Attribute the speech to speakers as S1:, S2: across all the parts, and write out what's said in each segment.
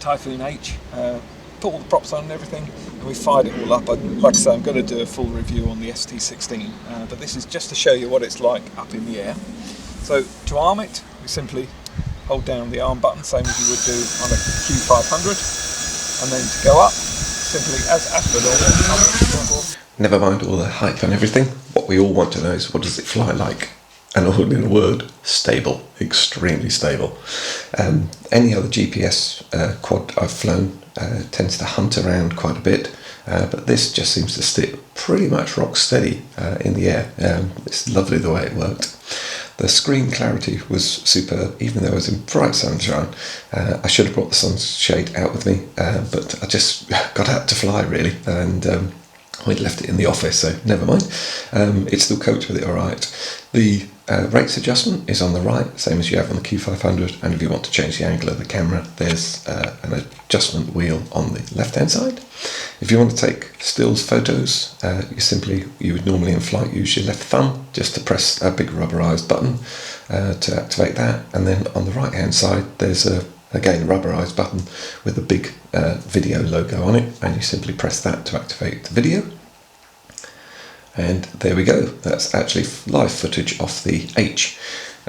S1: Typhoon H, put all the props on and everything, and we fired it all up. Like I say, I'm going to do a full review on the ST16, but this is just to show you what it's like up in the air. So to arm it, we simply hold down the arm button, same as you would do on a Q500, and then to go up, simply as per normal.
S2: Never mind all the hype and everything, what we all want to know is what does it fly like? And all in a word, stable, extremely stable. Any other GPS quad I've flown tends to hunt around quite a bit, but this just seems to stick pretty much rock steady in the air. It's lovely the way it worked. The screen clarity was superb, even though I was in bright sunshine. I should have brought the sunshade out with me, but I just got out to fly really, and we'd left it in the office, so never mind. It still coped with it all right. The rates adjustment is on the right, same as you have on the Q500, and if you want to change the angle of the camera, there's an adjustment wheel on the left-hand side. If you want to take stills photos, you would normally in flight use your left thumb just to press a big rubberized button to activate that, and then on the right-hand side there's again, a rubberized button with a big video logo on it, and you simply press that to activate the video. And there we go, that's actually live footage off the H.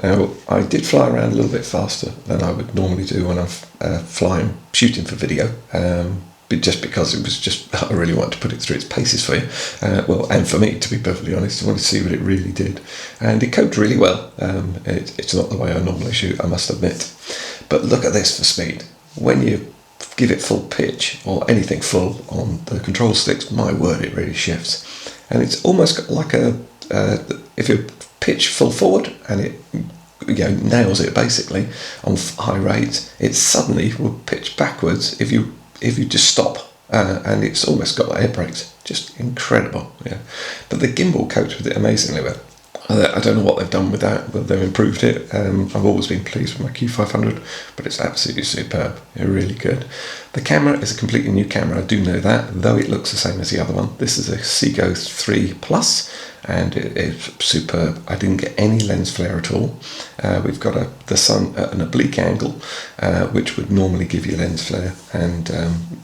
S2: Now, I did fly around a little bit faster than I would normally do when I'm shooting for video, just because I really wanted to put it through its paces for you. Well, and for me, to be perfectly honest, I wanted to see what it really did. And it coped really well. It's not the way I normally shoot, I must admit. But look at this for speed. When you give it full pitch, or anything full on the control sticks, my word, it really shifts. And it's almost like if you pitch full forward and it nails it basically on high rates, it suddenly will pitch backwards if you just stop, and it's almost got air brakes. Just incredible, yeah. But the gimbal coped with it amazingly well. I don't know what they've done with that, but they've improved it. I've always been pleased with my Q500, but it's absolutely superb. It's really good. The camera is a completely new camera, I do know that, though it looks the same as the other one. This is a Seago 3 Plus, and it is superb. I didn't get any lens flare at all. We've got the sun at an oblique angle, which would normally give you lens flare, and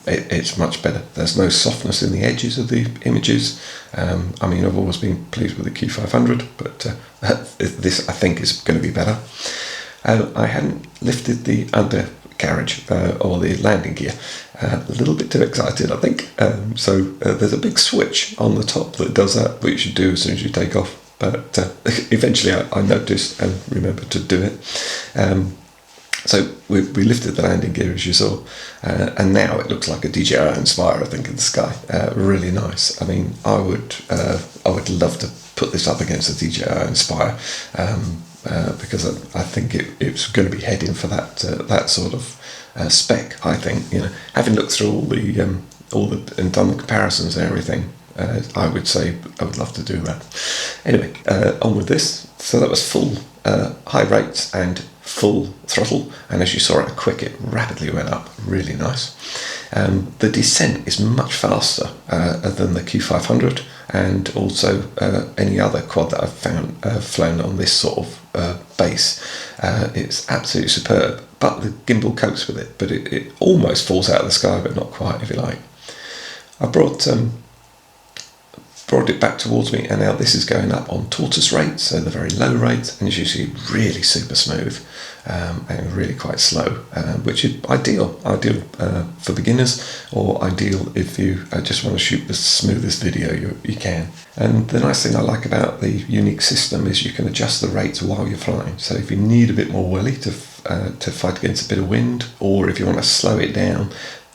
S2: it's much better. There's no softness in the edges of the images. I mean, I've always been pleased with the Q500, but this I think is going to be better. I hadn't lifted the undercarriage or the landing gear. A little bit too excited, I think. So there's a big switch on the top that does that, which you should do as soon as you take off. But eventually I noticed and remembered to do it. So we lifted the landing gear, as you saw, and now it looks like a DJI Inspire, I think, in the sky. Really nice. I mean, I would love to put this up against the DJI Inspire, because I think it's going to be heading for that sort of spec. I think, having looked through all the and done the comparisons and everything, I would say I would love to do that. Anyway, on with this. So that was full high rates and full throttle, and as you saw how quick it rapidly went up. Really nice. The descent is much faster than the Q500, and also any other quad that I've flown on this sort of base. It's absolutely superb, but the gimbal copes with it, but it almost falls out of the sky, but not quite, if you like. I brought it back towards me, and now this is going up on tortoise rates, so the very low rates, and as you see, really super smooth and really quite slow, which is ideal for beginners, or ideal if you just want to shoot the smoothest video you can. And the nice thing I like about the Yuneec system is you can adjust the rates while you're flying. So if you need a bit more willy to fight against a bit of wind, or if you want to slow it down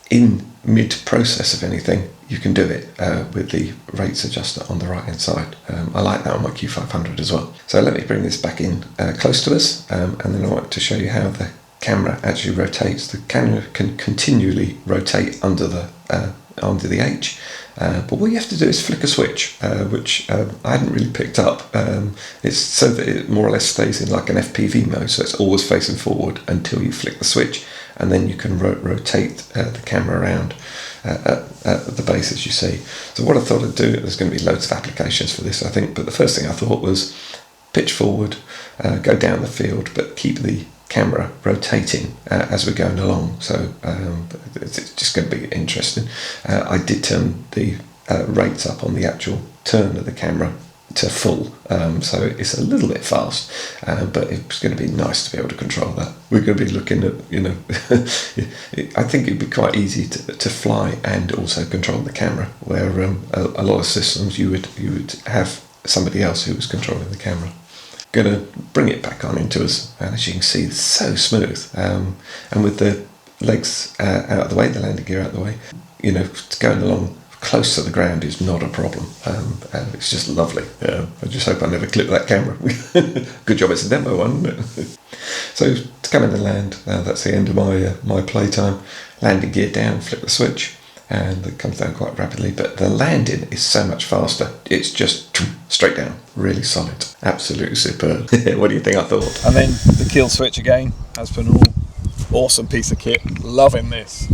S2: in mid-process of anything, you can do it with the rates adjuster on the right hand side. I like that on my Q500 as well. So let me bring this back in close to us, and then I want to show you how the camera actually rotates. The camera can continually rotate under the H, but what you have to do is flick a switch, which I hadn't really picked up. It's so that it more or less stays in like an FPV mode, so it's always facing forward until you flick the switch, and then you can rotate the camera around at the base, as you see. So what I thought I'd do, there's going to be loads of applications for this, I think, but the first thing I thought was pitch forward, go down the field, but keep the camera rotating as we're going along, so it's just going to be interesting. I did turn the rates up on the actual turn of the camera to full, so it's a little bit fast, but it's going to be nice to be able to control that. We're going to be looking at, I think it'd be quite easy to fly and also control the camera, where a lot of systems you would have somebody else who was controlling the camera. Going to bring it back on into us, and as you can see, it's so smooth, and with the legs out of the way, the landing gear out of the way, going along close to the ground is not a problem, and it's just lovely. I just hope I never clip that camera. Good job it's a demo one, isn't it? So to come in and land, that's the end of my playtime. Landing gear down, flip the switch, and it comes down quite rapidly, but the landing is so much faster. It's just straight down, really solid, absolutely superb. What do you think I thought?
S1: And then the kill switch again, as per normal. Awesome piece of kit, loving this.